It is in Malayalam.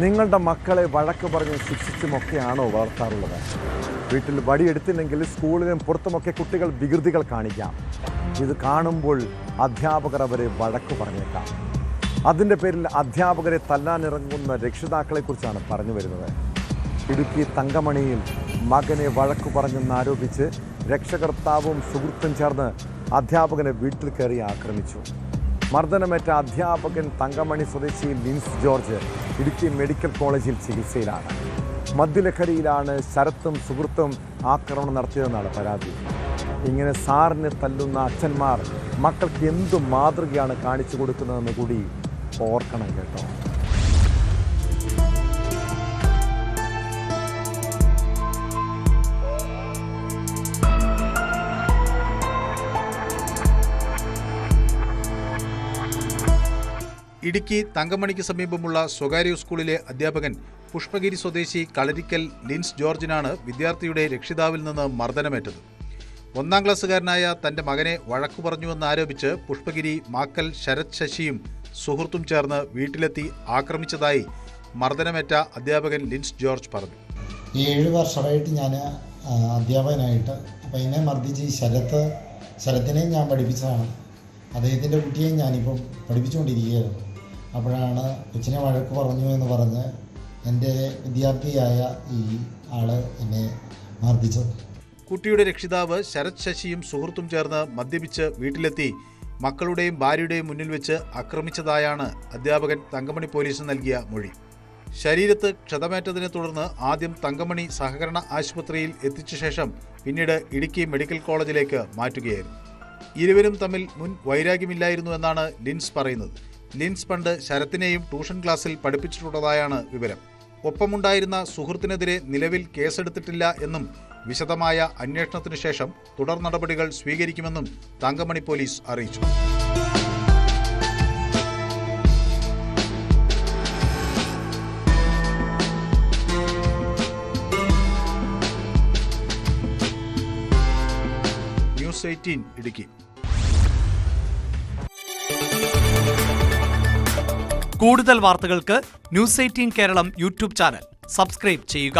നിങ്ങളുടെ മക്കളെ വഴക്ക് പറഞ്ഞും ശിക്ഷിച്ചുമൊക്കെയാണോ വളർത്താറുള്ളത്? വീട്ടിൽ വടിയെടുത്തില്ലെങ്കിൽ സ്കൂളിലും പുറത്തുമൊക്കെ കുട്ടികൾ വികൃതികൾ കാണിക്കാം. ഇത് കാണുമ്പോൾ അധ്യാപകർ അവരെ വഴക്ക് പറഞ്ഞേക്കാം. അതിൻ്റെ പേരിൽ അധ്യാപകരെ തല്ലാനിറങ്ങുന്ന രക്ഷിതാക്കളെക്കുറിച്ചാണ് പറഞ്ഞു വരുന്നത്. ഇടുക്കി തങ്കമണിയിൽ മകനെ വഴക്കു പറഞ്ഞെന്നാരോപിച്ച് രക്ഷകർത്താവും സുഹൃത്തും ചേർന്ന് അധ്യാപകനെ വീട്ടിൽ കയറി ആക്രമിച്ചു. മർദ്ദനമേറ്റ അധ്യാപകൻ തങ്കമണി സ്വദേശി ലിൻസ് ജോർജ് ഇടുക്കി മെഡിക്കൽ കോളേജിൽ ചികിത്സയിലാണ്. മദ്യലഹരിയിലാണ് ശരത്തും സുഹൃത്തും ആക്രമണം നടത്തിയതെന്നാണ് പരാതി. ഇങ്ങനെ സാറിനെ തല്ലുന്ന അച്ഛന്മാർ മക്കൾക്ക് എന്തു മാതൃകയാണ് കാണിച്ചു കൊടുക്കുന്നതെന്ന് കൂടി ഓർക്കണം കേട്ടോ. ഇടുക്കി തങ്കമണിക്ക് സമീപമുള്ള സ്വകാര്യ സ്കൂളിലെ അധ്യാപകൻ പുഷ്പഗിരി സ്വദേശി കളരിക്കൽ ലിൻസ് ജോർജിനാണ് വിദ്യാർത്ഥിയുടെ രക്ഷിതാവിൽ നിന്ന് മർദ്ദനമേറ്റത്. 1ാം ക്ലാസ്സുകാരനായ തന്റെ മകനെ വഴക്കു പറഞ്ഞുവെന്നാരോപിച്ച് പുഷ്പഗിരി മാക്കൽ ശരത് ശശിയും സുഹൃത്തും ചേർന്ന് വീട്ടിലെത്തി ആക്രമിച്ചതായി മർദ്ദനമേറ്റ അധ്യാപകൻ ലിൻസ് ജോർജ് പറഞ്ഞു. 7 വർഷമായിട്ട് ഞാൻ അധ്യാപകനായിട്ട് അപ്പോൾ എന്നെ മർദ്ദിച്ച് ശരത്തിനെയും ഞാൻ പഠിപ്പിച്ചതാണ്. അദ്ദേഹത്തിൻ്റെ കുട്ടിയെയും ഞാനിപ്പം പഠിപ്പിച്ചുകൊണ്ടിരിക്കുകയായിരുന്നു. അപ്പോഴാണ് കൊച്ചിനെ വഴക്ക് പറഞ്ഞു എന്ന് പറഞ്ഞ് എൻ്റെ വിദ്യാർത്ഥിയായ ഈ ആൾ എന്നെ മർദ്ദിച്ചത്. കുട്ടിയുടെ രക്ഷിതാവ് ശരത് ശശിയും സുഹൃത്തും ചേർന്ന് മദ്യപിച്ച് വീട്ടിലെത്തി മക്കളുടെയും ഭാര്യയുടെയും മുന്നിൽ വെച്ച് ആക്രമിച്ചതായാണ് അധ്യാപകൻ തങ്കമണി പോലീസിന് നൽകിയ മൊഴി. ശരീരത്ത് ക്ഷതമേറ്റതിനെ തുടർന്ന് ആദ്യം തങ്കമണി സഹകരണ ആശുപത്രിയിൽ എത്തിച്ച ശേഷം പിന്നീട് ഇടുക്കി മെഡിക്കൽ കോളേജിലേക്ക് മാറ്റുകയായിരുന്നു. ഇരുവരും തമ്മിൽ മുൻ വൈരാഗ്യമില്ലായിരുന്നു എന്നാണ് ലിൻസ് പറയുന്നത്. ലിൻസ് പണ്ട് ശരത്തിനെയും ട്യൂഷൻ ക്ലാസ്സിൽ പഠിപ്പിച്ചിട്ടുള്ളതായാണ് വിവരം. ഒപ്പമുണ്ടായിരുന്ന സുഹൃത്തിനെതിരെ നിലവിൽ കേസെടുത്തിട്ടില്ല എന്നും വിശദമായ അന്വേഷണത്തിനു ശേഷം തുടർ നടപടികൾ സ്വീകരിക്കുമെന്നും തങ്കമണി പോലീസ് അറിയിച്ചു. ന്യൂസ് 18 ഇടുക്കി. കൂടുതൽ വാർത്തകൾക്ക് news 18 Keralam YouTube channel subscribe ചെയ്യുക.